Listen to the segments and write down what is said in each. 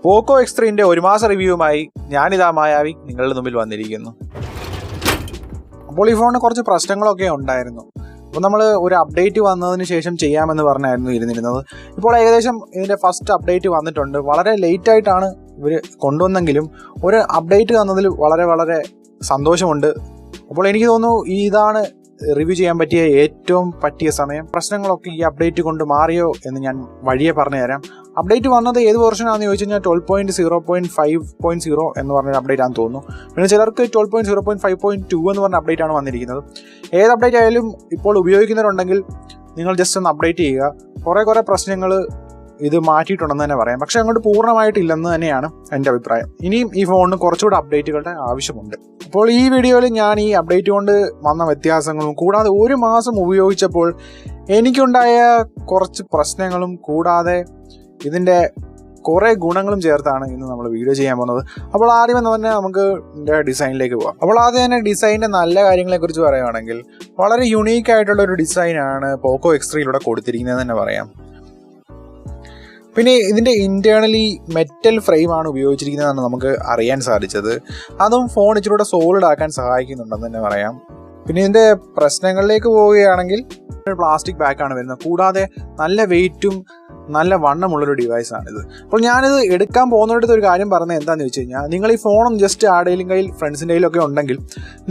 പോക്കോ X3ന്റെ ഒരു മാസ റിവ്യൂവുമായി ഞാനിതാ മായാവി നിങ്ങളുടെ മുമ്പിൽ വന്നിരിക്കുന്നു. അപ്പോൾ ഈ ഫോണിന് കുറച്ച് പ്രശ്നങ്ങളൊക്കെ ഉണ്ടായിരുന്നു. അപ്പോൾ നമ്മൾ ഒരു അപ്ഡേറ്റ് വന്നതിന് ശേഷം ചെയ്യാമെന്ന് പറഞ്ഞായിരുന്നു ഇരുന്നിരുന്നത്. ഇപ്പോൾ ഏകദേശം ഇതിൻ്റെ ഫസ്റ്റ് അപ്ഡേറ്റ് വന്നിട്ടുണ്ട്. വളരെ ലേറ്റായിട്ടാണ് ഇവർ കൊണ്ടുവന്നെങ്കിലും ഒരു അപ്ഡേറ്റ് തന്നതിൽ വളരെ സന്തോഷമുണ്ട്. അപ്പോൾ എനിക്ക് തോന്നുന്നു ഇതാണ് റിവ്യൂ ചെയ്യാൻ പറ്റിയ സമയം. പ്രശ്നങ്ങളൊക്കെ ഈ അപ്ഡേറ്റ് കൊണ്ട് മാറിയോ എന്ന് ഞാൻ വഴിയെ പറഞ്ഞുതരാം. അപ്ഡേറ്റ് വന്നത് ഏത് വെർഷനാണെന്ന് ചോദിച്ചു കഴിഞ്ഞാൽ 12.0.5.0 എന്ന് പറഞ്ഞൊരു അപ്ഡേറ്റ് ആണെന്ന് തോന്നുന്നു. പിന്നെ ചിലർക്ക് 12.0.5.2 എന്ന് പറഞ്ഞ അപ്ഡേറ്റ് ആണ് വന്നിരിക്കുന്നത്. ഏത് അപ്ഡേറ്റ് ആയാലും ഇപ്പോൾ ഉപയോഗിക്കുന്നവരുണ്ടെങ്കിൽ നിങ്ങൾ ജസ്റ്റ് ഒന്ന് അപ്ഡേറ്റ് ചെയ്യുക. കുറേ പ്രശ്നങ്ങൾ ഇത് മാറ്റിയിട്ടുണ്ടെന്ന് തന്നെ പറയാം. പക്ഷെ അങ്ങോട്ട് പൂർണ്ണമായിട്ടില്ലെന്ന് തന്നെയാണ് എൻ്റെ അഭിപ്രായം. ഇനിയും ഈ ഫോണിന് കുറച്ചുകൂടെ അപ്ഡേറ്റുകളുടെ ആവശ്യമുണ്ട്. അപ്പോൾ ഈ വീഡിയോയിൽ ഞാൻ ഈ അപ്ഡേറ്റ് കൊണ്ട് വന്ന വ്യത്യാസങ്ങളും കൂടാതെ ഒരു മാസം ഉപയോഗിച്ചപ്പോൾ എനിക്കുണ്ടായ കുറച്ച് പ്രശ്നങ്ങളും കൂടാതെ ഇതിൻ്റെ കുറേ ഗുണങ്ങളും ചേർത്താണ് ഇന്ന് നമ്മൾ വീഡിയോ ചെയ്യാൻ പോകുന്നത്. അപ്പോൾ ആദ്യം എന്ന് പറഞ്ഞാൽ നമുക്ക് ഇതിൻ്റെ ഡിസൈനിലേക്ക് പോകാം. അപ്പോൾ ആദ്യം തന്നെ ഡിസൈനിൻ്റെ നല്ല കാര്യങ്ങളെക്കുറിച്ച് പറയുകയാണെങ്കിൽ വളരെ യുണീക്ക് ആയിട്ടുള്ള ഒരു ഡിസൈനാണ് പോക്കോ X3 കൊടുത്തിരിക്കുന്നതെന്ന് തന്നെ പറയാം. പിന്നെ ഇതിൻ്റെ ഇൻറ്റേർണലി മെറ്റൽ ഫ്രെയിമാണ് ഉപയോഗിച്ചിരിക്കുന്നതെന്നാണ് നമുക്ക് അറിയാൻ സാധിച്ചത്. അതും ഫോൺ ഇച്ചിലൂടെ സോളിഡ് ആക്കാൻ സഹായിക്കുന്നുണ്ടെന്ന് തന്നെ പറയാം. പിന്നെ ഇതിൻ്റെ പ്രശ്നങ്ങളിലേക്ക് പോവുകയാണെങ്കിൽ പ്ലാസ്റ്റിക് ബാക്കാണ് വരുന്നത്. കൂടാതെ നല്ല വെയിറ്റും നല്ല വണ്ണമുള്ളൊരു ഡിവൈസാണിത്. അപ്പോൾ ഞാനിത് എടുക്കാൻ പോകുന്നിടത്ത് ഒരു കാര്യം പറഞ്ഞത് എന്താണെന്ന് വെച്ച് കഴിഞ്ഞാൽ, നിങ്ങൾ ഈ ഫോണും ജസ്റ്റ് ആരുടെയും കയ്യിൽ ഫ്രണ്ട്സിൻ്റെ കയ്യിലൊക്കെ ഉണ്ടെങ്കിൽ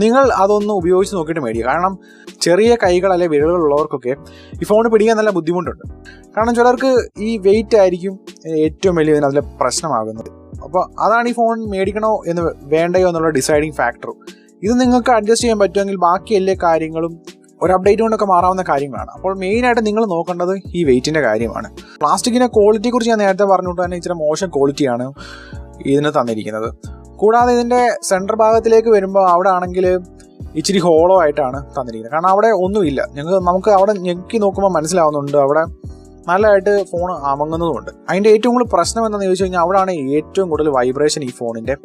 നിങ്ങൾ അതൊന്ന് ഉപയോഗിച്ച് നോക്കിയിട്ട് മേടിക്കുക. കാരണം ചെറിയ കൈകൾ അല്ലെങ്കിൽ വിരലുള്ളവർക്കൊക്കെ ഈ ഫോൺ പിടിക്കാൻ നല്ല ബുദ്ധിമുട്ടുണ്ട്. കാരണം ചിലർക്ക് ഈ വെയിറ്റ് ആയിരിക്കും ഏറ്റവും വലിയ അതിലെ പ്രശ്നമാകുന്നത്. അപ്പോൾ അതാണ് ഈ ഫോൺ മേടിക്കണോ എന്ന് വേണ്ടയോ എന്നുള്ള ഡിസൈഡിങ് ഫാക്ടർ. ഇത് നിങ്ങൾക്ക് അഡ്ജസ്റ്റ് ചെയ്യാൻ പറ്റുമെങ്കിൽ ബാക്കി എല്ലാ കാര്യങ്ങളും ഒരു അപ്ഡേറ്റ് കൊണ്ടൊക്കെ മാറാവുന്ന കാര്യങ്ങളാണ്. അപ്പോൾ മെയിനായിട്ട് നിങ്ങൾ നോക്കേണ്ടത് ഈ വെയിറ്റിൻ്റെ കാര്യമാണ്. പ്ലാസ്റ്റിക്കിൻ്റെ ക്വാളിറ്റിയെക്കുറിച്ച് ഞാൻ നേരത്തെ പറഞ്ഞുകൊണ്ട് തന്നെ ഇച്ചിരി മോശം ക്വാളിറ്റിയാണ് ഇതിന് തന്നിരിക്കുന്നത്. കൂടാതെ ഇതിൻ്റെ സെൻറ്റർ ഭാഗത്തിലേക്ക് വരുമ്പോൾ അവിടെ ആണെങ്കിൽ ഇച്ചിരി ഹോളോ ആയിട്ടാണ് തന്നിരിക്കുന്നത്. കാരണം അവിടെ ഒന്നുമില്ല. നമുക്ക് അവിടെ ഞെക്കി നോക്കുമ്പോൾ മനസ്സിലാവുന്നുണ്ട് അവിടെ നല്ലതായിട്ട് ഫോൺ അമങ്ങുന്നതുകൊണ്ട്. അതിൻ്റെ ഏറ്റവും കൂടുതൽ പ്രശ്നം എന്താണെന്ന് ചോദിച്ചു കഴിഞ്ഞാൽ അവിടെയാണ് ഏറ്റവും കൂടുതൽ വൈബ്രേഷൻ ഈ ഫോണിൻ്റെ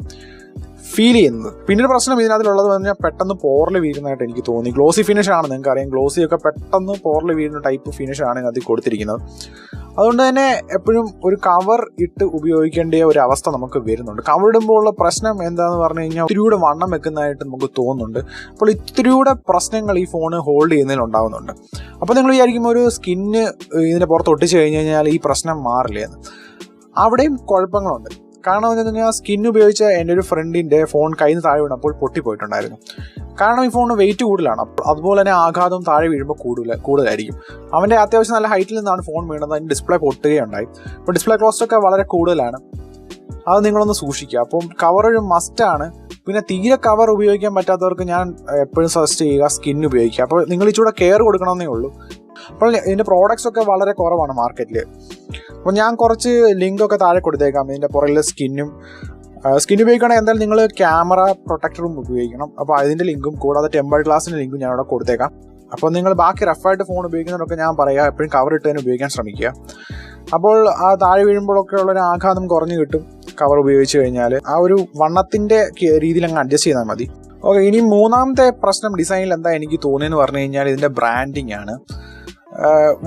ഫീൽ ചെയ്യുന്നത്. പിന്നെ ഒരു പ്രശ്നം ഇതിനകത്തുള്ളത് പറഞ്ഞാൽ പെട്ടെന്ന് പോറിൽ വീഴുന്നതായിട്ട് എനിക്ക് തോന്നി. ഗ്ലോസി ഫിനിഷ് ആണ്, നിങ്ങൾക്ക് അറിയാം. ഗ്ലോസിയൊക്കെ പെട്ടെന്ന് പോറിൽ വീഴുന്ന ടൈപ്പ് ഫിനിഷാണ് ഇതിനകത്ത് കൊടുത്തിരിക്കുന്നത്. അതുകൊണ്ട് തന്നെ എപ്പോഴും ഒരു കവർ ഇട്ട് ഉപയോഗിക്കേണ്ട ഒരു അവസ്ഥ നമുക്ക് വരുന്നുണ്ട്. കവർ ഇടുമ്പോൾ ഉള്ള പ്രശ്നം എന്താണെന്ന് പറഞ്ഞു കഴിഞ്ഞാൽ ഇത്തിരിയൂടെ വണ്ണം വെക്കുന്നതായിട്ട് നമുക്ക് തോന്നുന്നുണ്ട്. അപ്പോൾ ഇത്തിരിയൂടെ പ്രശ്നങ്ങൾ ഈ ഫോണ് ഹോൾഡ് ചെയ്യുന്നതിൽ ഉണ്ടാകുന്നുണ്ട്. അപ്പോൾ നിങ്ങൾ വിചാരിക്കും ഒരു സ്കിന്ന് ഇതിൻ്റെ പുറത്ത് ഒട്ടിച്ച് കഴിഞ്ഞ് കഴിഞ്ഞാൽ ഈ പ്രശ്നം മാറില്ല എന്ന്. അവിടെയും കുഴപ്പങ്ങളുണ്ട്. കാരണം എന്ന് വെച്ച് കഴിഞ്ഞാൽ സ്കിൻ ഉപയോഗിച്ച എൻ്റെ ഒരു ഫ്രണ്ടിൻ്റെ ഫോൺ കയ്യിൽ നിന്ന് താഴെ വീണപ്പോൾ പൊട്ടിപ്പോയിട്ടുണ്ടായിരുന്നു. കാരണം ഈ ഫോണിന് വെയിറ്റ് കൂടുതലാണ്. അതുപോലെ തന്നെ ആഘാതം താഴെ വീഴുമ്പോൾ കൂടുതലായിരിക്കും. അവൻ്റെ അത്യാവശ്യം നല്ല ഹൈറ്റിൽ നിന്നാണ് ഫോൺ വീണത്. അതിന് ഡിസ്പ്ലേ പൊട്ടുകയുണ്ടായി. അപ്പോൾ ഡിസ്പ്ലേ കോസ്റ്റൊക്കെ വളരെ കൂടുതലാണ്. അത് നിങ്ങളൊന്ന് സൂക്ഷിക്കുക. അപ്പം കവർ ഒരു മസ്റ്റാണ്. പിന്നെ തീരെ കവർ ഉപയോഗിക്കാൻ പറ്റാത്തവർക്ക് ഞാൻ എപ്പോഴും സജസ്റ്റ് ചെയ്യുക സ്കിൻ ഉപയോഗിക്കുക. അപ്പോൾ നിങ്ങൾ ഇച്ചിരി കെയർ കൊടുക്കണമെന്നേ ഉള്ളൂ. അപ്പോൾ ഇതിൻ്റെ പ്രോഡക്ട്സ് ഒക്കെ വളരെ കുറവാണ് മാർക്കറ്റിൽ. അപ്പോൾ ഞാൻ കുറച്ച് ലിങ്കൊക്കെ താഴെ കൊടുത്തേക്കാം. ഇതിൻ്റെ പുറകിലെ സ്കിൻ ഉപയോഗിക്കുകയാണെങ്കിൽ എന്തായാലും നിങ്ങൾ ക്യാമറ പ്രൊട്ടക്ടറും ഉപയോഗിക്കണം. അപ്പോൾ അതിൻ്റെ ലിങ്കും കൂടാതെ ടെമ്പർ ഗ്ലാസിൻ്റെ ലിങ്കും ഞാൻ അവിടെ കൊടുത്തേക്കാം. അപ്പോൾ നിങ്ങൾ ബാക്കി റഫായിട്ട് ഫോൺ ഉപയോഗിക്കുന്നവരൊക്കെ ഞാൻ പറയാം എപ്പോഴും കവർ ഇട്ട് തന്നെ ഉപയോഗിക്കാൻ ശ്രമിക്കുക. അപ്പോൾ ആ താഴെ വീഴുമ്പോഴൊക്കെ ഉള്ളൊരു ആഘാതം കുറഞ്ഞു കിട്ടും കവർ ഉപയോഗിച്ച് കഴിഞ്ഞാൽ. ആ ഒരു വണ്ണത്തിൻ്റെ രീതിയിൽ അങ്ങ് അഡ്ജസ്റ്റ് ചെയ്താൽ മതി. ഓക്കെ, ഇനി മൂന്നാമത്തെ പ്രശ്നം ഡിസൈനിൽ എന്താ എനിക്ക് തോന്നിയെന്ന് പറഞ്ഞു കഴിഞ്ഞാൽ ഇതിൻ്റെ ബ്രാൻഡിങ് ആണ്.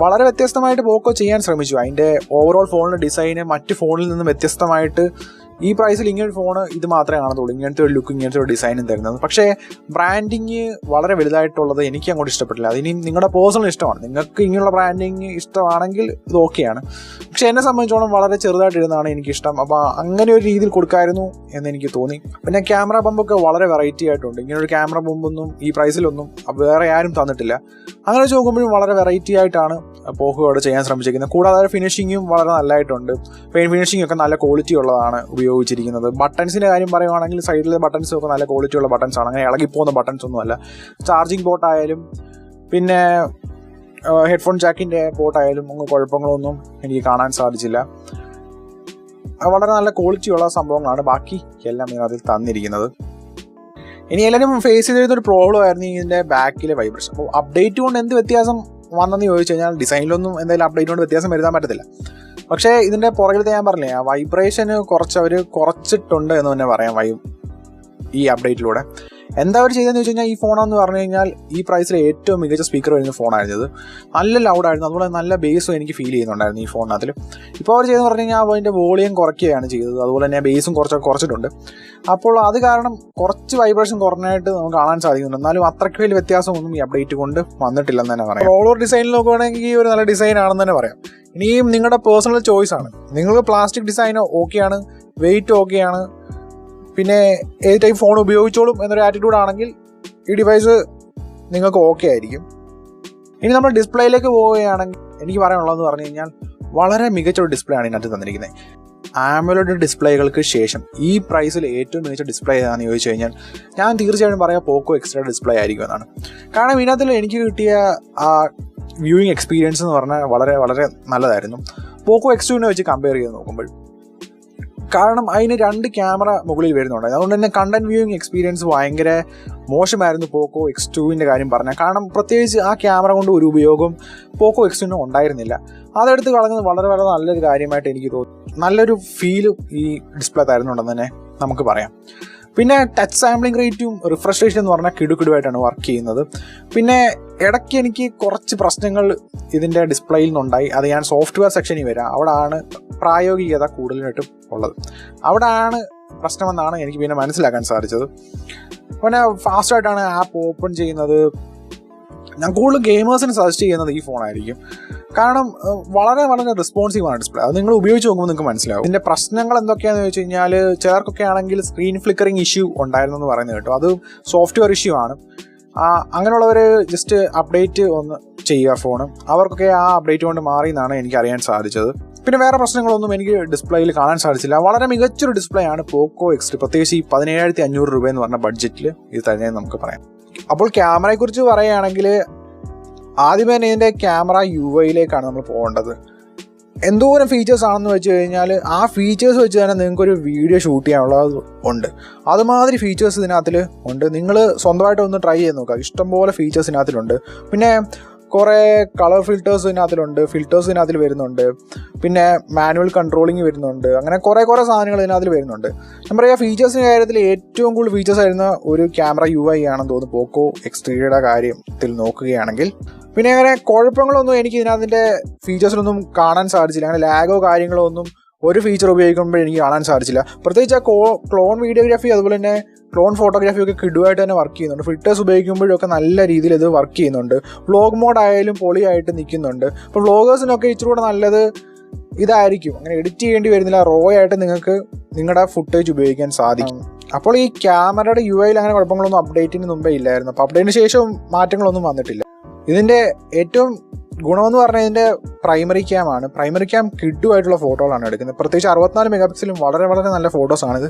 വളരെ വ്യത്യസ്തമായിട്ട് പോക്കോ ചെയ്യാൻ ശ്രമിച്ചു. അതിൻ്റെ ഓവറോൾ ഫോണിൻ്റെ ഡിസൈന് മറ്റ് ഫോണിൽ നിന്നും വ്യത്യസ്തമായിട്ട് ഈ പ്രൈസിൽ ഇങ്ങനൊരു ഫോണ് ഇത് മാത്രമേ കാണത്തുള്ളൂ. ഇങ്ങനത്തെ ഒരു ലുക്ക്, ഇങ്ങനത്തെ ഒരു ഡിസൈനും തരുന്നത്. പക്ഷേ ബ്രാൻഡിങ് വളരെ വലുതായിട്ടുള്ളത് എനിക്ക് അങ്ങോട്ട് ഇഷ്ടപ്പെട്ടില്ല. അതിനി നിങ്ങളുടെ പേഴ്സണൽ ഇഷ്ടമാണ്. നിങ്ങൾക്ക് ഇങ്ങനെയുള്ള ബ്രാൻഡിങ് ഇഷ്ടമാണെങ്കിൽ ഇത് ഓക്കെയാണ്. പക്ഷെ എന്നെ സംബന്ധിച്ചോളം വളരെ ചെറുതായിട്ടിരുന്നതാണ് എനിക്കിഷ്ടം. അപ്പോൾ അങ്ങനെ ഒരു രീതിയിൽ കൊടുക്കാമായിരുന്നു എന്ന് എനിക്ക് തോന്നി. പിന്നെ ക്യാമറ ബമ്പൊക്കെ വളരെ വെറൈറ്റി ആയിട്ടുണ്ട്. ഇങ്ങനൊരു ക്യാമറ ബമ്പൊന്നും ഈ പ്രൈസിലൊന്നും വേറെ ആരും തന്നിട്ടില്ല. അങ്ങനെ വെച്ച് നോക്കുമ്പോഴും വളരെ വെറൈറ്റി ആയിട്ടാണ് പോക്കോ അവിടെ ചെയ്യാൻ ശ്രമിച്ചിരിക്കുന്നത്. കൂടാതെ ഫിനിഷിങ്ങും വളരെ നല്ലതായിട്ടുണ്ട്. പെയിൻ ഫിനിഷിംഗ് ഒക്കെ നല്ല ക്വാളിറ്റി ഉള്ളതാണ് ഉപയോഗിച്ചിരിക്കുന്നത്. ബട്ടൺസിൻ്റെ കാര്യം പറയുവാണെങ്കിൽ സൈഡിലെ ബട്ടൺസും ഒക്കെ നല്ല ക്വാളിറ്റി ഉള്ള ബട്ടൺസാണ്. അങ്ങനെ ഇളകിപ്പോകുന്ന ബട്ടൺസ് ഒന്നുമല്ല. ചാർജിങ് പോർട്ടായാലും പിന്നെ ഹെഡ്ഫോൺ ജാക്കിൻ്റെ പോർട്ടായാലും ഒന്നും കുഴപ്പങ്ങളൊന്നും എനിക്ക് കാണാൻ സാധിച്ചില്ല. വളരെ നല്ല ക്വാളിറ്റിയുള്ള സംഭവങ്ങളാണ് ബാക്കി എല്ലാം ഇതിനകത്ത് തന്നിരിക്കുന്നത്. ഇനി എല്ലാവരും ഫേസ് ചെയ്തിരുന്നൊരു പ്രോബ്ലം ആയിരുന്നു ഇതിൻ്റെ ബാക്കിലെ വൈബ്രേഷൻ. അപ്പോൾ അപ്ഡേറ്റ് കൊണ്ട് എന്ത് വ്യത്യാസം വന്നെന്ന് ചോദിച്ചു കഴിഞ്ഞാൽ ഡിസൈനിലൊന്നും എന്തായാലും അപ്ഡേറ്റ് കൊണ്ട് വ്യത്യാസം വരുത്താൻ പറ്റത്തില്ല. പക്ഷേ ഇതിൻ്റെ പുറകിലത്തെ ഞാൻ പറഞ്ഞില്ലേ, വൈബ്രേഷന് കുറച്ച് അവർ കുറച്ചിട്ടുണ്ട് എന്ന് തന്നെ പറയാം ഈ അപ്ഡേറ്റിലൂടെ. എന്താ അവർ ചെയ്തതെന്ന് വെച്ച് കഴിഞ്ഞാൽ ഈ ഫോണെന്ന് പറഞ്ഞു കഴിഞ്ഞാൽ ഈ പ്രൈസിൽ ഏറ്റവും മികച്ച സ്പീക്കർ വരുന്ന ഫോണായിരുന്നത്. നല്ല ലൗഡായിരുന്നു, അതുപോലെ നല്ല ബേസും എനിക്ക് ഫീൽ ചെയ്യുന്നുണ്ടായിരുന്നു ഈ ഫോണിനകത്തിൽ. ഇപ്പോൾ അവർ ചെയ്തെന്ന് പറഞ്ഞു കഴിഞ്ഞാൽ അതിൻ്റെ വോളിയം കുറയ്ക്കുകയാണ് ചെയ്തത്, അതുപോലെ തന്നെ ബേസും കുറച്ചിട്ടുണ്ട്. അപ്പോൾ അത് കാരണം കുറച്ച് വൈബ്രേഷൻ കുറഞ്ഞായിട്ട് നമുക്ക് കാണാൻ സാധിക്കുന്നുണ്ട്. എന്നാലും അത്രയ്ക്ക് വലിയ വ്യത്യാസമൊന്നും ഈ അപ്ഡേറ്റ് കൊണ്ട് വന്നിട്ടില്ലെന്ന് തന്നെ പറയാം. ഓൾ ഓവർ ഡിസൈനിൽ നോക്കുകയാണെങ്കിൽ ഈ ഒരു നല്ല ഡിസൈൻ ആണെന്ന് തന്നെ പറയാം. ഇനിയും നിങ്ങളുടെ പേഴ്സണൽ ചോയ്സ് ആണ്. നിങ്ങൾക്ക് പ്ലാസ്റ്റിക് ഡിസൈൻ ഓക്കെയാണ്, വെയിറ്റ് ഓക്കെയാണ്, പിന്നെ ഏത് ടൈപ്പ് ഫോൺ ഉപയോഗിച്ചോളും എന്നൊരു ആറ്റിറ്റ്യൂഡ് ആണെങ്കിൽ ഈ ഡിവൈസ് നിങ്ങൾക്ക് ഓക്കെ ആയിരിക്കും. ഇനി നമ്മൾ ഡിസ്പ്ലേയിലേക്ക് പോവുകയാണെങ്കിൽ എനിക്ക് പറയാനുള്ളതെന്ന് പറഞ്ഞു കഴിഞ്ഞാൽ വളരെ മികച്ച ഒരു ഡിസ്പ്ലേ ആണ് ഇതിനകത്ത് തന്നിരിക്കുന്നത്. ആമോലെഡ് ഡിസ്പ്ലേകൾക്ക് ശേഷം ഈ പ്രൈസിൽ ഏറ്റവും മികച്ച ഡിസ്പ്ലേ ഏതാണെന്ന് ചോദിച്ചു കഴിഞ്ഞാൽ ഞാൻ തീർച്ചയായിട്ടും പറയാം പോക്കോ എക്സ്ട്രാ ഡിസ്പ്ലേ ആയിരിക്കും എന്നാണ്. കാരണം ഇതിനകത്തിൽ എനിക്ക് കിട്ടിയ ആ വ്യൂയിങ് എക്സ്പീരിയൻസ് എന്ന് പറഞ്ഞാൽ വളരെ വളരെ നല്ലതായിരുന്നു പോക്കോ X2 വെച്ച് കമ്പയർ ചെയ്ത് നോക്കുമ്പോൾ. കാരണം അതിന് 2 ക്യാമറ മുകളിൽ വരുന്നുണ്ട്, അതുകൊണ്ട് തന്നെ കണ്ടന്റ് വ്യൂയിങ് എക്സ്പീരിയൻസ് ഭയങ്കര മോശമായിരുന്നു പോക്കോ X2 കാര്യം പറഞ്ഞാൽ. കാരണം പ്രത്യേകിച്ച് ആ ക്യാമറ കൊണ്ട് ഒരു ഉപയോഗം പോക്കോ X2 ഉണ്ടായിരുന്നില്ല. അതെടുത്ത് കളഞ്ഞത് വളരെ വളരെ നല്ലൊരു കാര്യമായിട്ട് എനിക്ക് തോന്നി. നല്ലൊരു ഫീലും ഈ ഡിസ്പ്ലേ തരുന്നുണ്ടെന്ന് തന്നെ നമുക്ക് പറയാം. പിന്നെ ടച്ച് സാമ്പിളിംഗ് റേറ്റും റിഫ്രഷ് റേറ്റും എന്ന് പറഞ്ഞാൽ കിടുകിടുമായിട്ടാണ് വർക്ക് ചെയ്യുന്നത്. പിന്നെ ഇടയ്ക്ക് എനിക്ക് കുറച്ച് പ്രശ്നങ്ങൾ ഇതിൻ്റെ ഡിസ്പ്ലേയിൽ നിന്നുണ്ടായി. അത് ഞാൻ സോഫ്റ്റ്വെയർ സെക്ഷനിൽ വരാം, അവിടെയാണ് പ്രായോഗികത കൂടുതലായിട്ടും ഉള്ളത്. അവിടെയാണ് പ്രശ്നമെന്നാണ് എനിക്ക് പിന്നെ മനസ്സിലാക്കാൻ സാധിച്ചത്. പിന്നെ ഫാസ്റ്റായിട്ടാണ് ആപ്പ് ഓപ്പൺ ചെയ്യുന്നത്. ഞാൻ കൂടുതൽ ഗെയിമേഴ്സിന് സജസ്റ്റ് ചെയ്യുന്നത് ഈ ഫോണായിരിക്കും. കാരണം വളരെ വളരെ റെസ്പോൺസീവാണ് ഡിസ്പ്ലേ. അത് നിങ്ങൾ ഉപയോഗിച്ച് നോക്കുമ്പോൾ നിങ്ങൾക്ക് മനസ്സിലാവും. ഇതിൻ്റെ പ്രശ്നങ്ങൾ എന്തൊക്കെയാണെന്ന് ചോദിച്ചു കഴിഞ്ഞാൽ ചിലർക്കൊക്കെ ആണെങ്കിൽ സ്ക്രീൻ ഫ്ലിക്കറിങ് ഇഷ്യൂ ഉണ്ടായിരുന്നു എന്ന് പറയുന്നത് കേട്ടോ. അത് സോഫ്റ്റ്വെയർ ഇഷ്യൂ ആണ്. അങ്ങനെയുള്ളവർ ജസ്റ്റ് അപ്ഡേറ്റ് ഒന്ന് ചെയ്യുക ഫോൺ, അവർക്കൊക്കെ ആ അപ്ഡേറ്റ് കൊണ്ട് മാറി എന്നാണ് എനിക്ക് അറിയാൻ സാധിച്ചത്. പിന്നെ വേറെ പ്രശ്നങ്ങളൊന്നും എനിക്ക് ഡിസ്പ്ലേയിൽ കാണാൻ സാധിച്ചില്ല. വളരെ മികച്ചൊരു ഡിസ്പ്ലേ ആണ് പോക്കോ X2, പ്രത്യേകിച്ച് ഈ 17,500 രൂപ എന്ന് പറഞ്ഞ ബഡ്ജറ്റിൽ ഇത് തന്നെ നമുക്ക് പറയാം. അപ്പോൾ ക്യാമറയെക്കുറിച്ച് പറയുകയാണെങ്കിൽ ആദ്യമേ തന്നെ ഇതിൻ്റെ ക്യാമറ UI-യിലേക്കാണ് നമ്മൾ പോകേണ്ടത്. എന്തോരം ഫീച്ചേഴ്സ് ആണെന്ന് വെച്ച് കഴിഞ്ഞാൽ ആ ഫീച്ചേഴ്സ് വെച്ച് തന്നെ നിങ്ങൾക്കൊരു വീഡിയോ ഷൂട്ട് ചെയ്യാനുള്ളത് ഉണ്ട്. അതുമാതിരി ഫീച്ചേഴ്സ് ഇതിനകത്തിൽ ഉണ്ട്. നിങ്ങൾ സ്വന്തമായിട്ട് ഒന്ന് ട്രൈ ചെയ്ത് നോക്കുക. ഇഷ്ടംപോലെ ഫീച്ചേഴ്സ് ഇതിനകത്തിലുണ്ട്. പിന്നെ കുറേ കളർ ഫിൽറ്റേഴ്സ് ഇതിനകത്തിൽ വരുന്നുണ്ട്. പിന്നെ മാനുവൽ കൺട്രോളിങ് വരുന്നുണ്ട്. അങ്ങനെ കുറേ സാധനങ്ങൾ ഇതിനകത്തിൽ വരുന്നുണ്ട്. ഞാൻ പറയാം, ഫീച്ചേഴ്സിൻ്റെ കാര്യത്തിൽ ഏറ്റവും കൂടുതൽ ഫീച്ചേഴ്സ് ആയിരുന്ന ഒരു ക്യാമറ UI ആണെന്ന് തോന്നുന്നു പോക്കോ X3 കാര്യത്തിൽ നോക്കുകയാണെങ്കിൽ. പിന്നെ അങ്ങനെ കുഴപ്പങ്ങളൊന്നും എനിക്ക് ഇതിനകത്തിൻ്റെ ഫീച്ചേഴ്സിലൊന്നും കാണാൻ സാധിച്ചില്ല. അങ്ങനെ ലാഗോ കാര്യങ്ങളോ ഒന്നും ഒരു ഫീച്ചർ ഉപയോഗിക്കുമ്പോൾ എനിക്ക് കാണാൻ സാധിച്ചില്ല. പ്രത്യേകിച്ച് ആ ക്ലോൺ വീഡിയോഗ്രാഫി അതുപോലെ തന്നെ ക്ലോൺ ഫോട്ടോഗ്രാഫി ഒക്കെ കിടുവായിട്ട് തന്നെ വർക്ക് ചെയ്യുന്നുണ്ട്. ഫിൽറ്റേഴ്സ് ഉപയോഗിക്കുമ്പോഴൊക്കെ നല്ല രീതിയിൽ ഇത് വർക്ക് ചെയ്യുന്നുണ്ട്. വ്ളോഗ് മോഡായാലും പൊളിയായിട്ട് നിൽക്കുന്നുണ്ട്. അപ്പോൾ വ്ളോഗേഴ്സിനൊക്കെ ഇച്ചിരി കൂടെ നല്ലത് ഇതായിരിക്കും. അങ്ങനെ എഡിറ്റ് ചെയ്യേണ്ടി വരുന്നില്ല, റോ ആയിട്ട് നിങ്ങൾക്ക് നിങ്ങളുടെ ഫുട്ടേജ് ഉപയോഗിക്കാൻ സാധിക്കും. അപ്പോൾ ഈ ക്യാമറയുടെ UI-യിൽ അങ്ങനെ കുഴപ്പങ്ങളൊന്നും അപ്ഡേറ്റിന് മുമ്പേ ഇല്ലായിരുന്നു. അപ്പോൾ അപ്ഡേറ്റിന് ശേഷം മാറ്റങ്ങളൊന്നും വന്നിട്ടില്ല. ഇതിൻ്റെ ഏറ്റവും ഗുണമെന്ന് പറഞ്ഞാൽ ഇതിൻ്റെ പ്രൈമറി ക്യാം ആണ്. പ്രൈമറി ക്യാം കിഡുമായിട്ടുള്ള ഫോട്ടോകളാണ് എടുക്കുന്നത്. പ്രത്യേകിച്ച് 64 മെഗാപിക്സലും വളരെ വളരെ നല്ല ഫോട്ടോസാണ് ഇത്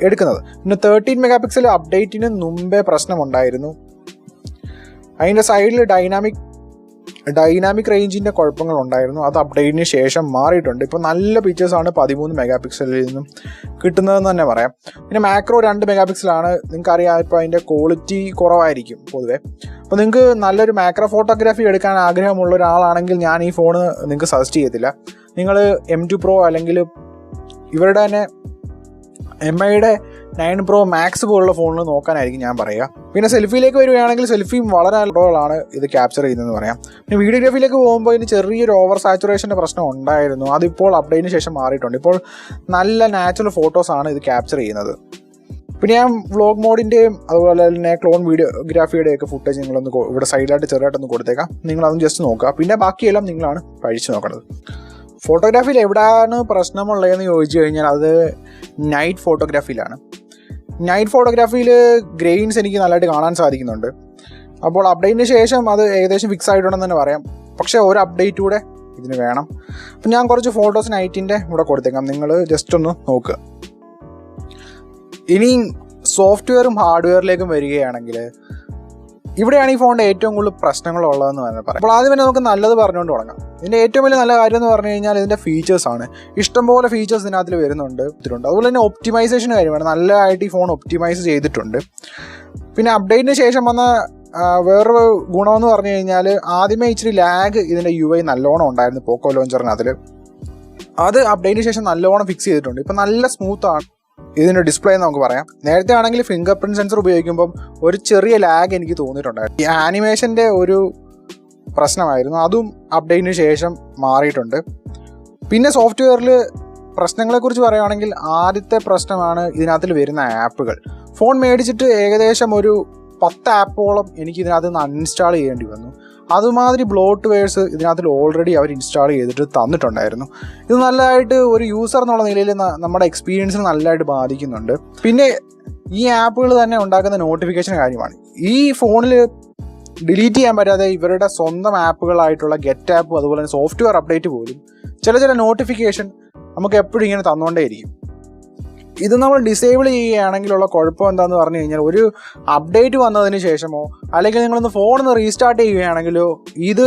എടുക്കുന്നത്. പിന്നെ 13 മെഗാപിക്സൽ അപ്ഡേറ്റിന് മുമ്പേ പ്രശ്നമുണ്ടായിരുന്നു. അതിൻ്റെ സൈഡിൽ ഡൈനാമിക് റേഞ്ചിൻ്റെ കുഴപ്പങ്ങളുണ്ടായിരുന്നു. അത് അപ്ഡേറ്റിന് ശേഷം മാറിയിട്ടുണ്ട്. ഇപ്പോൾ നല്ല പിക്ചേഴ്സാണ് 13 മെഗാപിക്സലിൽ നിന്നും കിട്ടുന്നതെന്ന് തന്നെ പറയാം. പിന്നെ മാക്രോ 2 മെഗാപിക്സലാണ്. നിങ്ങൾക്കറിയാം, ഇപ്പോൾ അതിൻ്റെ ക്വാളിറ്റി കുറവായിരിക്കും പൊതുവെ. അപ്പോൾ നിങ്ങൾക്ക് നല്ലൊരു മാക്രോ ഫോട്ടോഗ്രാഫി എടുക്കാൻ ആഗ്രഹമുള്ള ഒരാളാണെങ്കിൽ ഞാൻ ഈ ഫോണ് നിങ്ങൾക്ക് സജസ്റ്റ് ചെയ്യത്തില്ല. നിങ്ങൾ M2 Pro അല്ലെങ്കിൽ ഇവരുടെ തന്നെ MIയുടെ 9 Pro Max പോലുള്ള ഫോണിൽ നോക്കാനായിരിക്കും ഞാൻ പറയുക. പിന്നെ സെൽഫിയിലേക്ക് വരികയാണെങ്കിൽ സെൽഫിയും വളരെ നല്ലതാണ് ഇത് ക്യാപ്ചർ ചെയ്യുന്നതെന്ന് പറയാം. പിന്നെ വീഡിയോഗ്രാഫിയിലേക്ക് പോകുമ്പോൾ ഇതിന് ചെറിയൊരു ഓവർ സാച്ചുറേഷൻ്റെ പ്രശ്നം ഉണ്ടായിരുന്നു. അതിപ്പോൾ അപ്ഡേറ്റിന് ശേഷം മാറിയിട്ടുണ്ട്. ഇപ്പോൾ നല്ല നാച്ചുറൽ ഫോട്ടോസാണ് ഇത് ക്യാപ്ചർ ചെയ്യുന്നത്. പിന്നെ ഞാൻ വ്ളോഗ് മോഡിൻ്റെയും അതുപോലെ തന്നെ ക്ലോൺ വീഡിയോഗ്രാഫിയുടെയൊക്കെ ഫുട്ടേജ് നിങ്ങളൊന്ന് ഇവിടെ സൈഡിലായിട്ട് ചെറുതായിട്ടൊന്ന് കൊടുത്തേക്കാം. നിങ്ങളതൊന്ന് ജസ്റ്റ് നോക്കുക. പിന്നെ ബാക്കിയെല്ലാം നിങ്ങളാണ് പഴിച്ചു നോക്കേണ്ടത്. ഫോട്ടോഗ്രാഫിയിൽ എവിടെയാണ് പ്രശ്നമുള്ളതെന്ന് ചോദിച്ചു കഴിഞ്ഞാൽ അത് നൈറ്റ് ഫോട്ടോഗ്രാഫിയിലാണ്. നൈറ്റ് ഫോട്ടോഗ്രാഫിയിൽ ഗ്രെയിൻസ് എനിക്ക് നല്ലതായിട്ട് കാണാൻ സാധിക്കുന്നുണ്ട്. അപ്പോൾ അപ്ഡേറ്റിന് ശേഷം അത് ഏകദേശം ഫിക്സ് ആയിട്ടുണ്ടെന്ന് തന്നെ പറയാം. പക്ഷേ ഒരു അപ്ഡേറ്റ് കൂടെ ഇതിന് വേണം. അപ്പം ഞാൻ കുറച്ച് ഫോട്ടോസ് നൈറ്റിൻ്റെ ഇവിടെ കൊടുത്തേക്കാം, നിങ്ങൾ ജസ്റ്റ് ഒന്ന് നോക്കുക. ഇനി സോഫ്റ്റ്വെയറും ഹാർഡ്വെയറിലേക്കും വരികയാണെങ്കിൽ ഇവിടെയാണ് ഈ ഫോണിൻ്റെ ഏറ്റവും കൂടുതൽ പ്രശ്നങ്ങളുള്ളതെന്ന് തന്നെ പറയാം. അപ്പോൾ ആദ്യം തന്നെ നമുക്ക് നല്ലത് പറഞ്ഞുകൊണ്ട് തുടങ്ങാം. ഇതിൻ്റെ ഏറ്റവും വലിയ നല്ല കാര്യം എന്ന് പറഞ്ഞു കഴിഞ്ഞാൽ ഇതിൻ്റെ ഫീച്ചേഴ്സാണ്. ഇഷ്ടംപോലെ ഫീച്ചേഴ്സ് ഇതിനകത്തിൽ വരുന്നുണ്ട്. അതുപോലെ തന്നെ ഒപ്റ്റിമൈസേഷൻ കാര്യമാണ്. നല്ലതായിട്ട് ഈ ഫോൺ ഒപ്റ്റിമൈസ് ചെയ്തിട്ടുണ്ട്. പിന്നെ അപ്ഡേറ്റിന് ശേഷം വന്ന വേറൊരു ഗുണമെന്ന് പറഞ്ഞു കഴിഞ്ഞാൽ ആദ്യമേ ഇച്ചിരി ലാഗ് ഇതിൻ്റെ UI നല്ലോണം ഉണ്ടായിരുന്നു പോക്കോ ലോഞ്ചറിനകത്തിൽ. അത് അപ്ഡേറ്റിന് ശേഷം നല്ലോണം ഫിക്സ് ചെയ്തിട്ടുണ്ട്. ഇപ്പം നല്ല സ്മൂത്താണ്. ഇതിൻ്റെ ഡിസ്പ്ലേ എന്ന് നമുക്ക് പറയാം. നേരത്തെ ആണെങ്കിൽ ഫിംഗർ പ്രിൻറ്റ് സെൻസർ ഉപയോഗിക്കുമ്പം ഒരു ചെറിയ ലാഗ് എനിക്ക് തോന്നിയിട്ടുണ്ടായിരുന്നു. ഈ ആനിമേഷൻ്റെ ഒരു പ്രശ്നമായിരുന്നു, അതും അപ്ഡേറ്റിന് ശേഷം മാറിയിട്ടുണ്ട്. പിന്നെ സോഫ്റ്റ്വെയറിൽ പ്രശ്നങ്ങളെക്കുറിച്ച് പറയുകയാണെങ്കിൽ ആദ്യത്തെ പ്രശ്നമാണ് ഇതിനകത്തിൽ വരുന്ന ആപ്പുകൾ. ഫോൺ മേടിച്ചിട്ട് ഏകദേശം ഒരു 10 ആപ്പോളം എനിക്ക് ഇതിനകത്ത് നിന്ന് അൺഇൻസ്റ്റാൾ ചെയ്യേണ്ടി വന്നു. അതുമാതിരി ബ്ലോട്ട്വെയർസ് ഇതിനകത്തിൽ ഓൾറെഡി അവർ ഇൻസ്റ്റാൾ ചെയ്തിട്ട് തന്നിട്ടുണ്ടായിരുന്നു. ഇത് നല്ലതായിട്ട് ഒരു യൂസർ എന്നുള്ള നിലയിൽ നമ്മുടെ എക്സ്പീരിയൻസിന് നല്ലതായിട്ട് ബാധിക്കുന്നുണ്ട്. പിന്നെ ഈ ആപ്പുകൾ തന്നെ ഉണ്ടാക്കുന്ന നോട്ടിഫിക്കേഷൻ കാര്യമാണ്. ഈ ഫോണിൽ ഡിലീറ്റ് ചെയ്യാൻ പറ്റാതെ ഇവരുടെ സ്വന്തം ആപ്പുകളായിട്ടുള്ള ഗെറ്റ് ആപ്പും അതുപോലെ തന്നെ സോഫ്റ്റ്വെയർ അപ്ഡേറ്റ് പോലും ചില നോട്ടിഫിക്കേഷൻ നമുക്ക് എപ്പോഴും ഇങ്ങനെ തന്നുകൊണ്ടേയിരിക്കും. ഇത് നമ്മൾ ഡിസേബിൾ ചെയ്യുകയാണെങ്കിലുള്ള കുഴപ്പം എന്താണെന്ന് പറഞ്ഞു കഴിഞ്ഞാൽ, ഒരു അപ്ഡേറ്റ് വന്നതിന് ശേഷമോ അല്ലെങ്കിൽ നിങ്ങളൊന്ന് ഫോണൊന്ന് റീസ്റ്റാർട്ട് ചെയ്യുകയാണെങ്കിലോ ഇത്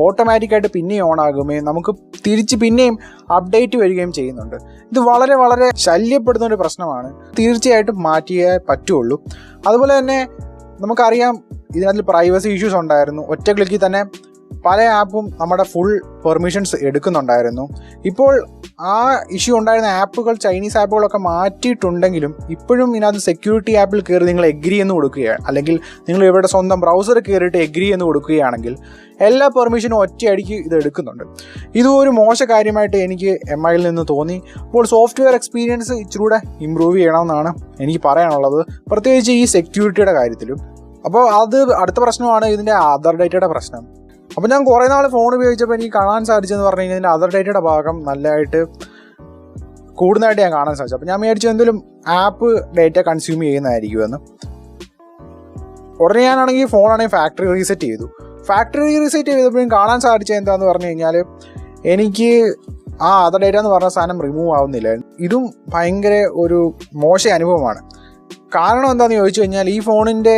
ഓട്ടോമാറ്റിക്കായിട്ട് പിന്നെയും ഓൺ ആകുകയും നമുക്ക് തിരിച്ച് പിന്നെയും അപ്ഡേറ്റ് വരികയും ചെയ്യുന്നുണ്ട്. ഇത് വളരെ വളരെ ശല്യപ്പെടുന്ന ഒരു പ്രശ്നമാണ്. തീർച്ചയായിട്ടും മാറ്റിയേ പറ്റുള്ളൂ. അതുപോലെ തന്നെ നമുക്കറിയാം ഇതിനകത്ത് പ്രൈവസി ഇഷ്യൂസ് ഉണ്ടായിരുന്നു. ഒറ്റ ക്ലിക്കിൽ തന്നെ പല ആപ്പും നമ്മുടെ ഫുൾ പെർമിഷൻസ് എടുക്കുന്നുണ്ടായിരുന്നു. ഇപ്പോൾ ആ ഇഷ്യൂ ഉണ്ടായിരുന്ന ആപ്പുകൾ, ചൈനീസ് ആപ്പുകളൊക്കെ മാറ്റിയിട്ടുണ്ടെങ്കിലും ഇപ്പോഴും ഇതിനകത്ത് സെക്യൂരിറ്റി ആപ്പിൽ കയറി നിങ്ങൾ എഗ്രി എന്ന് കൊടുക്കുകയാണ്, അല്ലെങ്കിൽ നിങ്ങൾ ഇവരുടെ സ്വന്തം ബ്രൗസറിൽ കയറിയിട്ട് എഗ്രി എന്ന് കൊടുക്കുകയാണെങ്കിൽ എല്ലാ പെർമിഷനും ഒറ്റയടിക്ക് ഇത് എടുക്കുന്നുണ്ട്. ഇതും ഒരു മോശ കാര്യമായിട്ട് എനിക്ക് MIയിൽ നിന്ന് തോന്നി. അപ്പോൾ സോഫ്റ്റ്വെയർ എക്സ്പീരിയൻസ് ഇച്ചിരൂടെ ഇമ്പ്രൂവ് ചെയ്യണമെന്നാണ് എനിക്ക് പറയാനുള്ളത്, പ്രത്യേകിച്ച് ഈ സെക്യൂരിറ്റിയുടെ കാര്യത്തിലും. അപ്പോൾ അത് അടുത്ത പ്രശ്നമാണ് ഇതിൻ്റെ ആധാർ ഡേറ്റയുടെ പ്രശ്നം. അപ്പോൾ ഞാൻ കുറേ നാൾ ഫോൺ ഉപയോഗിച്ചപ്പോൾ എനിക്ക് കാണാൻ സാധിച്ചെന്ന് പറഞ്ഞു കഴിഞ്ഞാൽ ഇതിൻ്റെ ആധാർ ഡേറ്റയുടെ ഭാഗം നല്ലതായിട്ട് കൂടുന്നതായിട്ട് ഞാൻ കാണാൻ സാധിച്ചു. അപ്പോൾ ഞാൻ വിചാരിച്ചു എന്തെങ്കിലും ആപ്പ് ഡേറ്റ കൺസ്യൂം ചെയ്യുന്നതായിരിക്കുമെന്ന്. ഉടനെ ഞാനാണെങ്കിൽ ഫോണാണെങ്കിൽ ഫാക്ടറി റീസെറ്റ് ചെയ്തു. ഫാക്ടറി റീസെറ്റ് ചെയ്തപ്പോഴും കാണാൻ സാധിച്ചത് എന്താണെന്ന് പറഞ്ഞു കഴിഞ്ഞാൽ എനിക്ക് ആ ആധാർ ഡേറ്റ എന്ന് പറഞ്ഞ സാധനം റിമൂവ് ആവുന്നില്ല. ഇതും ഭയങ്കര ഒരു മോശ അനുഭവമാണ്. കാരണം എന്താണെന്ന് ചോദിച്ചു കഴിഞ്ഞാൽ ഈ ഫോണിൻ്റെ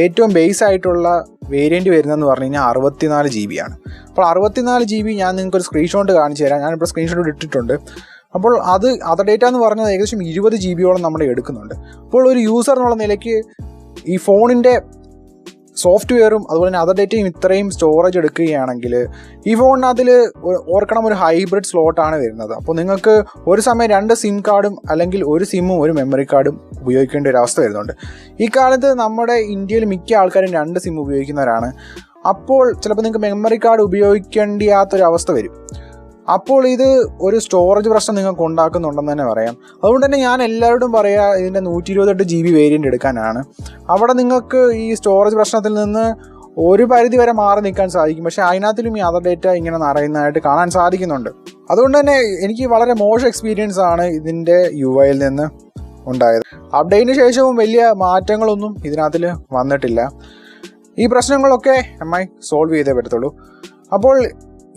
ഏറ്റവും ബേസ് ആയിട്ടുള്ള വേരിയൻറ്റ് വരുന്നതെന്ന് പറഞ്ഞു കഴിഞ്ഞാൽ 64 GB ആണ്. അപ്പോൾ 64 GB ഞാൻ നിങ്ങൾക്കൊരു സ്ക്രീൻഷോട്ട് കാണിച്ചു തരാം. ഞാനിപ്പോൾ സ്ക്രീൻഷോട്ട് ഇട്ടിട്ടുണ്ട്. അപ്പോൾ അത് ഡേറ്റ എന്ന് പറഞ്ഞത് ഏകദേശം 20 GB നമ്മൾ എടുക്കുന്നുണ്ട്. അപ്പോൾ ഒരു യൂസർ എന്നുള്ള നിലയ്ക്ക് ഈ ഫോണിൻ്റെ സോഫ്റ്റ്വെയറും അതുപോലെ തന്നെ അതർ ഡേറ്റയും ഇത്രയും സ്റ്റോറേജ് എടുക്കുകയാണെങ്കിൽ ഈ ഫോണിനകത്തിൽ ഓർക്കണം ഒരു ഹൈബ്രിഡ് സ്ലോട്ടാണ് വരുന്നത്. അപ്പോൾ നിങ്ങൾക്ക് ഒരു സമയം 2 സിം കാർഡും അല്ലെങ്കിൽ ഒരു സിമ്മും ഒരു മെമ്മറി കാർഡും ഉപയോഗിക്കേണ്ട ഒരു അവസ്ഥ വരുന്നുണ്ട്. ഈ കാലത്ത് നമ്മുടെ ഇന്ത്യയിൽ മിക്ക ആൾക്കാരും 2 സിം ഉപയോഗിക്കുന്നവരാണ്. അപ്പോൾ ചിലപ്പോൾ നിങ്ങൾക്ക് മെമ്മറി കാർഡ് ഉപയോഗിക്കേണ്ടിയാത്തൊരവസ്ഥ വരും. അപ്പോൾ ഇത് ഒരു സ്റ്റോറേജ് പ്രശ്നം നിങ്ങൾക്ക് ഉണ്ടാക്കുന്നുണ്ടെന്ന് തന്നെ പറയാം. അതുകൊണ്ട് തന്നെ ഞാൻ എല്ലാവരോടും പറയാം ഇതിൻ്റെ 128 GB വേരിയൻ്റ് എടുക്കാനാണ്. അവിടെ നിങ്ങൾക്ക് ഈ സ്റ്റോറേജ് പ്രശ്നത്തിൽ നിന്ന് ഒരു പരിധി വരെ മാറി നിൽക്കാൻ സാധിക്കും. പക്ഷേ അതിനകത്തിലും ഈ അതർ ഡേറ്റ ഇങ്ങനെ നിറയുന്നതായിട്ട് കാണാൻ സാധിക്കുന്നുണ്ട്. അതുകൊണ്ട് തന്നെ എനിക്ക് വളരെ മോശം എക്സ്പീരിയൻസ് ആണ് ഇതിൻ്റെ UIയിൽ നിന്ന് ഉണ്ടായത്. അപ്ഡേറ്റിന് ശേഷവും വലിയ മാറ്റങ്ങളൊന്നും ഇതിനകത്തിൽ വന്നിട്ടില്ല. ഈ പ്രശ്നങ്ങളൊക്കെ MI സോൾവ് ചെയ്തേ പറ്റത്തുള്ളൂ. അപ്പോൾ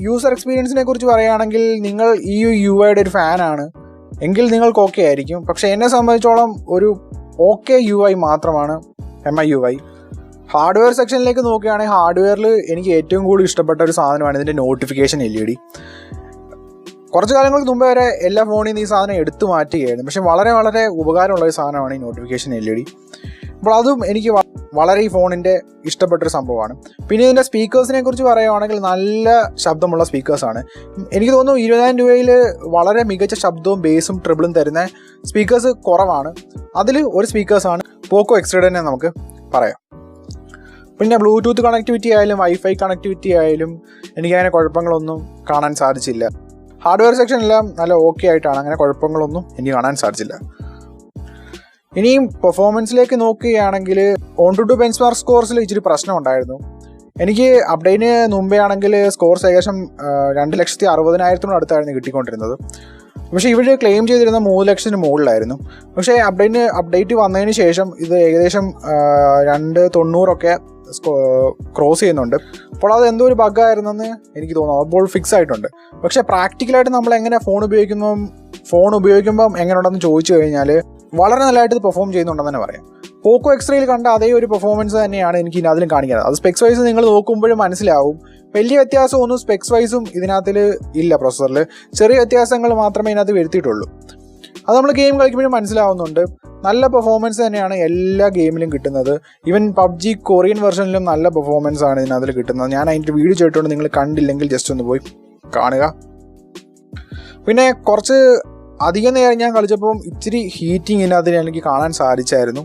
യൂസർ എക്സ്പീരിയൻസിനെ കുറിച്ച് പറയുകയാണെങ്കിൽ നിങ്ങൾ ഈ UIയുടെ ഒരു ഫാനാണ് എങ്കിൽ നിങ്ങൾക്ക് ഓക്കെ ആയിരിക്കും. പക്ഷേ എന്നെ സംബന്ധിച്ചോളം ഒരു ഓക്കെ UI മാത്രമാണ് MI UI. ഹാർഡ്വെയർ സെക്ഷനിലേക്ക് നോക്കുകയാണെങ്കിൽ ഹാർഡ്വെയറിൽ എനിക്ക് ഏറ്റവും കൂടുതൽ ഇഷ്ടപ്പെട്ട ഒരു സാധനമാണ് ഇതിൻ്റെ നോട്ടിഫിക്കേഷൻ LED. കുറച്ച് കാലങ്ങൾക്ക് മുമ്പ് വരെ എല്ലാ ഫോണിൽ നിന്ന് ഈ സാധനം എടുത്തു മാറ്റുകയായിരുന്നു. പക്ഷേ വളരെ വളരെ ഉപകാരമുള്ള ഒരു സാധനമാണ് ഈ നോട്ടിഫിക്കേഷൻ LED. അപ്പോൾ അതും എനിക്ക് വളരെ ഈ ഫോണിൻ്റെ ഇഷ്ടപ്പെട്ടൊരു സംഭവമാണ്. പിന്നെ ഇതിൻ്റെ സ്പീക്കേഴ്സിനെ കുറിച്ച് പറയുകയാണെങ്കിൽ നല്ല ശബ്ദമുള്ള സ്പീക്കേഴ്സാണ്. എനിക്ക് തോന്നുന്നു 20,000 രൂപയിൽ വളരെ മികച്ച ശബ്ദവും ബേസും ട്രിബിളും തരുന്ന സ്പീക്കേഴ്സ് കുറവാണ്. അതിൽ ഒരു സ്പീക്കേഴ്സാണ് പോക്കോ X3 തന്നെ നമുക്ക് പറയാം. പിന്നെ ബ്ലൂടൂത്ത് കണക്ടിവിറ്റി ആയാലും വൈഫൈ കണക്ടിവിറ്റി ആയാലും എനിക്കങ്ങനെ കുഴപ്പങ്ങളൊന്നും കാണാൻ സാധിച്ചില്ല. ഹാർഡ്വെയർ സെക്ഷനെല്ലാം നല്ല ഓക്കെ ആയിട്ടാണ്, അങ്ങനെ കുഴപ്പങ്ങളൊന്നും എനിക്ക് കാണാൻ സാധിച്ചില്ല. ഇനിയും പെർഫോമൻസിലേക്ക് നോക്കുകയാണെങ്കിൽ OnTuTu ബെഞ്ച്മാർക്ക് സ്കോർസിൽ ഇച്ചിരി പ്രശ്നം ഉണ്ടായിരുന്നു. എനിക്ക് അപ്ഡേറ്റിന് മുമ്പേ ആണെങ്കിൽ സ്കോർസ് ഏകദേശം 2,60,000 അടുത്തായിരുന്നു കിട്ടിക്കൊണ്ടിരുന്നത്. പക്ഷേ ഇവർ ക്ലെയിം ചെയ്തിരുന്ന 3 ലക്ഷത്തിന് മുകളിലായിരുന്നു. പക്ഷേ അപ്ഡേറ്റ് വന്നതിന് ശേഷം ഇത് ഏകദേശം 290 ക്രോസ് ചെയ്യുന്നുണ്ട്. അപ്പോൾ അത് എന്തോ ഒരു ബഗ്ഗായിരുന്നെന്ന് എനിക്ക് തോന്നുന്നു. അപ്പോൾ ഫിക്സ് ആയിട്ടുണ്ട്. പക്ഷേ പ്രാക്ടിക്കലായിട്ട് നമ്മൾ എങ്ങനെ ഫോൺ ഉപയോഗിക്കുമ്പം എങ്ങനെയുണ്ടെന്ന് ചോദിച്ചു കഴിഞ്ഞാൽ വളരെ നല്ലതായിട്ട് ഇത് പെർഫോം ചെയ്യുന്നുണ്ടെന്ന് തന്നെ പറയാം. പോക്കോ X3 കണ്ട അതേ ഒരു പെർഫോമൻസ് തന്നെയാണ് എനിക്ക് ഇതിനകത്തിലും കാണിക്കുന്നത്. അത് സ്പെക്സ് വൈസ് നിങ്ങൾ നോക്കുമ്പോഴും മനസ്സിലാവും. വലിയ വ്യത്യാസമൊന്നും സ്പെക്സ് വൈസും ഇതിനകത്തിൽ ഇല്ല. പ്രൊസസ്സറിൽ ചെറിയ വ്യത്യാസങ്ങൾ മാത്രമേ ഇതിനകത്ത് വരുത്തിയിട്ടുള്ളൂ. അത് നമ്മൾ ഗെയിം കളിക്കുമ്പോഴും മനസ്സിലാവുന്നുണ്ട്. നല്ല പെർഫോമൻസ് തന്നെയാണ് എല്ലാ ഗെയിമിലും കിട്ടുന്നത്. ഈവൻ PUBG കൊറിയൻ വെർഷനിലും നല്ല പെർഫോമൻസ് ആണ് ഇതിനകത്തിൽ കിട്ടുന്നത്. ഞാൻ അതിൻ്റെ വീഡിയോ ചെയ്തിട്ടുണ്ട്, നിങ്ങൾ കണ്ടില്ലെങ്കിൽ ജസ്റ്റ് ഒന്ന് പോയി കാണുക. പിന്നെ കുറച്ച് അധികം നേരം ഞാൻ കളിച്ചപ്പം ഇച്ചിരി ഹീറ്റിംഗ് ഇതിനകത്ത് എനിക്ക് കാണാൻ സാധിച്ചായിരുന്നു.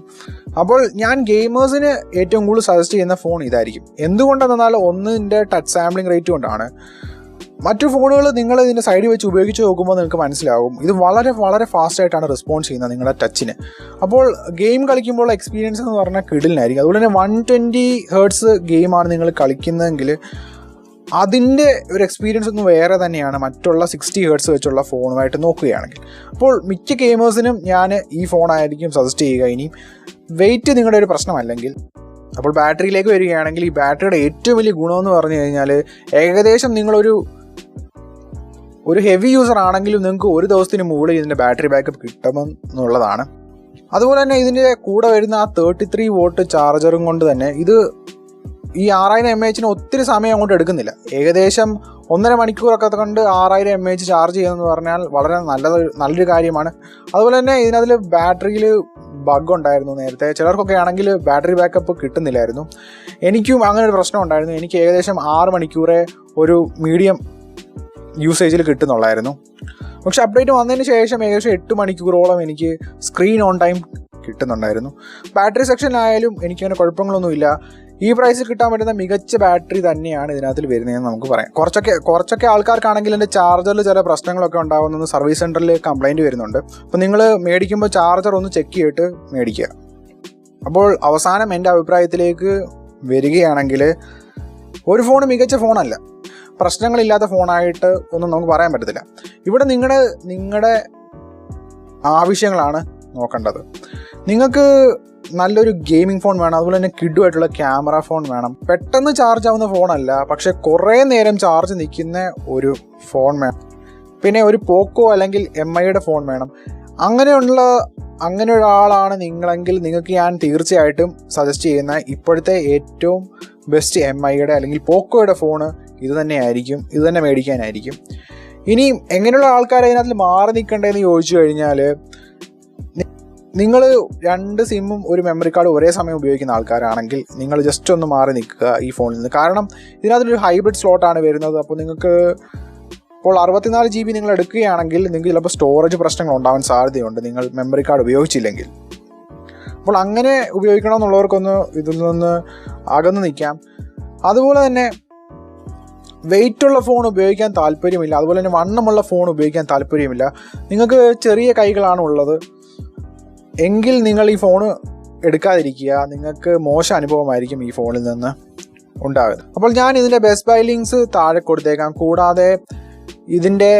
അപ്പോൾ ഞാൻ ഗെയിമേഴ്സിന് ഏറ്റവും കൂടുതൽ സജസ്റ്റ് ചെയ്യുന്ന ഫോൺ ഇതായിരിക്കും. എന്തുകൊണ്ടെന്നാൽ ഒന്നിൻ്റെ ടച്ച് സാമ്പിളിംഗ് റേറ്റ് കൊണ്ടാണ്. മറ്റു ഫോണുകൾ നിങ്ങൾ ഇതിൻ്റെ സൈഡിൽ വെച്ച് ഉപയോഗിച്ച് നോക്കുമ്പോൾ നിങ്ങൾക്ക് മനസ്സിലാവും ഇത് വളരെ വളരെ ഫാസ്റ്റായിട്ടാണ് റെസ്പോൺസ് ചെയ്യുന്നത് നിങ്ങളുടെ ടച്ചിന്. അപ്പോൾ ഗെയിം കളിക്കുമ്പോൾ എക്സ്പീരിയൻസ് എന്ന് പറഞ്ഞാൽ കിടിലനായിരിക്കും. അതുപോലെ തന്നെ 120 Hz ഗെയിമാണ് നിങ്ങൾ കളിക്കുന്നതെങ്കിൽ അതിൻ്റെ ഒരു എക്സ്പീരിയൻസ് ഒന്നും വേറെ തന്നെയാണ് മറ്റുള്ള 60 Hz വെച്ചുള്ള ഫോണുമായിട്ട് നോക്കുകയാണെങ്കിൽ. അപ്പോൾ മിക്ക ഗെയിമേഴ്സിനും ഞാൻ ഈ ഫോണായിരിക്കും സജസ്റ്റ് ചെയ്യുക. ഇനിയും വെയിറ്റ് നിങ്ങളുടെ ഒരു പ്രശ്നമല്ലെങ്കിൽ. അപ്പോൾ ബാറ്ററിയിലേക്ക് വരികയാണെങ്കിൽ ഈ ബാറ്ററിയുടെ ഏറ്റവും വലിയ ഗുണമെന്ന് പറഞ്ഞു കഴിഞ്ഞാൽ ഏകദേശം നിങ്ങളൊരു ഹെവി യൂസർ ആണെങ്കിലും നിങ്ങൾക്ക് ഒരു ദിവസത്തിന് മുകളിൽ ഇതിൻ്റെ ബാറ്ററി ബാക്കപ്പ് കിട്ടുമെന്നുള്ളതാണ്. അതുപോലെ തന്നെ ഇതിൻ്റെ കൂടെ വരുന്ന ആ 33 watt ചാർജറും കൊണ്ട് തന്നെ ഇത് ഈ 6000 mAh ഒത്തിരി സമയം അങ്ങോട്ട് എടുക്കുന്നില്ല. ഏകദേശം 1.5 മണിക്കൂറൊക്കെ കൊണ്ട് 6000 mAh ചാർജ് ചെയ്യുന്നതെന്ന് പറഞ്ഞാൽ വളരെ നല്ലൊരു കാര്യമാണ്. അതുപോലെ തന്നെ ഇതിനകത്തിൽ ബാറ്ററിയിൽ ബഗ് ഉണ്ടായിരുന്നു നേരത്തെ. ചിലർക്കൊക്കെ ആണെങ്കിൽ ബാറ്ററി ബാക്കപ്പ് കിട്ടുന്നില്ലായിരുന്നു. എനിക്കും അങ്ങനെ ഒരു പ്രശ്നം ഉണ്ടായിരുന്നു. എനിക്ക് ഏകദേശം 6 മണിക്കൂറേ ഒരു മീഡിയം യൂസേജിൽ കിട്ടുന്നുള്ളായിരുന്നു. പക്ഷെ അപ്ഡേറ്റ് വന്നതിന് ശേഷം ഏകദേശം 8 മണിക്കൂറോളം എനിക്ക് സ്ക്രീൻ ഓൺ ടൈം കിട്ടുന്നുണ്ടായിരുന്നു. ബാറ്ററി സെക്ഷനിലായാലും എനിക്കങ്ങനെ കുഴപ്പങ്ങളൊന്നുമില്ല. ഈ പ്രൈസിൽ കിട്ടാൻ പറ്റുന്ന മികച്ച ബാറ്ററി തന്നെയാണ് ഇതിനകത്ത് വരുന്നതെന്ന് നമുക്ക് പറയാം. കുറച്ചൊക്കെ ആൾക്കാർക്കാണെങ്കിൽ എൻ്റെ ചാർജറിൽ ചില പ്രശ്നങ്ങളൊക്കെ ഉണ്ടാകുന്നത് സർവീസ് സെൻറ്ററിൽ കംപ്ലൈൻറ്റ് വരുന്നുണ്ട്. അപ്പോൾ നിങ്ങൾ മേടിക്കുമ്പോൾ ചാർജർ ഒന്ന് ചെക്ക് ചെയ്തിട്ട് മേടിക്കുക. അപ്പോൾ അവസാനം എൻ്റെ അഭിപ്രായത്തിലേക്ക് വരികയാണെങ്കിൽ ഒരു ഫോൺ മികച്ച ഫോണല്ല, പ്രശ്നങ്ങളില്ലാത്ത ഫോണായിട്ട് ഒന്നും നമുക്ക് പറയാൻ പറ്റത്തില്ല. ഇവിടെ നിങ്ങളുടെ ആവശ്യങ്ങളാണ് നോക്കേണ്ടത്. നിങ്ങൾക്ക് നല്ലൊരു ഗെയിമിംഗ് ഫോൺ വേണം, അതുപോലെ തന്നെ കിഡുമായിട്ടുള്ള ക്യാമറ ഫോൺ വേണം. പെട്ടെന്ന് ചാർജ് ആവുന്ന ഫോണല്ല, പക്ഷെ കുറേ നേരം ചാർജ് നിൽക്കുന്ന ഒരു ഫോൺ വേണം. പിന്നെ ഒരു പോക്കോ അല്ലെങ്കിൽ MIയുടെ ഫോൺ വേണം. അങ്ങനെ ഒരാളാണ് നിങ്ങളെങ്കിൽ നിങ്ങൾക്ക് ഞാൻ തീർച്ചയായിട്ടും സജസ്റ്റ് ചെയ്യുന്ന ഇപ്പോഴത്തെ ഏറ്റവും ബെസ്റ്റ് MIയുടെ അല്ലെങ്കിൽ പോക്കോയുടെ ഫോണ് ഇത് തന്നെ മേടിക്കാനായിരിക്കും. ഇനി എങ്ങനെയുള്ള ആൾക്കാർ അതിനകത്ത് മാറി നിൽക്കേണ്ടതെന്ന് ചോദിച്ചു കഴിഞ്ഞാൽ, നിങ്ങൾ 2 സിമ്മും ഒരു മെമ്മറി കാർഡ് ഒരേ സമയം ഉപയോഗിക്കുന്ന ആൾക്കാരാണെങ്കിൽ നിങ്ങൾ ജസ്റ്റ് ഒന്ന് മാറി നിൽക്കുക ഈ ഫോണിൽ നിന്ന്. കാരണം ഇതിനകത്തൊരു ഹൈബ്രിഡ് സ്ലോട്ടാണ് വരുന്നത്. അപ്പോൾ നിങ്ങൾക്ക് ഇപ്പോൾ 64 GB നിങ്ങൾ എടുക്കുകയാണെങ്കിൽ നിങ്ങൾക്ക് ചിലപ്പോൾ സ്റ്റോറേജ് പ്രശ്നങ്ങൾ ഉണ്ടാവാൻ സാധ്യതയുണ്ട് നിങ്ങൾ മെമ്മറി കാർഡ് ഉപയോഗിച്ചില്ലെങ്കിൽ. അപ്പോൾ അങ്ങനെ ഉപയോഗിക്കണമെന്നുള്ളവർക്കൊന്ന് ഇതിൽ നിന്ന് അകന്ന് നിൽക്കാം. അതുപോലെ തന്നെ വെയിറ്റുള്ള ഫോൺ ഉപയോഗിക്കാൻ താല്പര്യമില്ല, അതുപോലെ തന്നെ വണ്ണമുള്ള ഫോൺ ഉപയോഗിക്കാൻ താല്പര്യമില്ല, നിങ്ങൾക്ക് ചെറിയ കൈകളാണ് ഉള്ളത് എങ്കിൽ നിങ്ങൾ ഈ ഫോൺ എടുക്കാതിരിക്കുക. നിങ്ങൾക്ക് മോശം അനുഭവമായിരിക്കും ഈ ഫോണിൽ നിന്ന് ഉണ്ടാകുന്നത്. അപ്പോൾ ഞാൻ ഇതിൻ്റെ ബെസ്റ്റ് ബൈ ലിങ്ക്സ് താഴെ കൊടുത്തേക്കാം. കൂടാതെ ഇതിൻ്റെ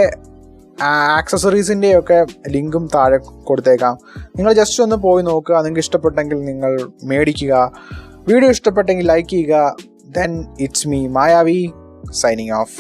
ആക്സസറീസിൻ്റെയൊക്കെ ലിങ്കും താഴെ കൊടുത്തേക്കാം. നിങ്ങൾ ജസ്റ്റ് ഒന്ന് പോയി നോക്കുക. നിങ്ങൾക്ക് ഇഷ്ടപ്പെട്ടെങ്കിൽ നിങ്ങൾ മേടിക്കുക. വീഡിയോ ഇഷ്ടപ്പെട്ടെങ്കിൽ ലൈക്ക് ചെയ്യുക. Then it's me, Mayavi, signing off.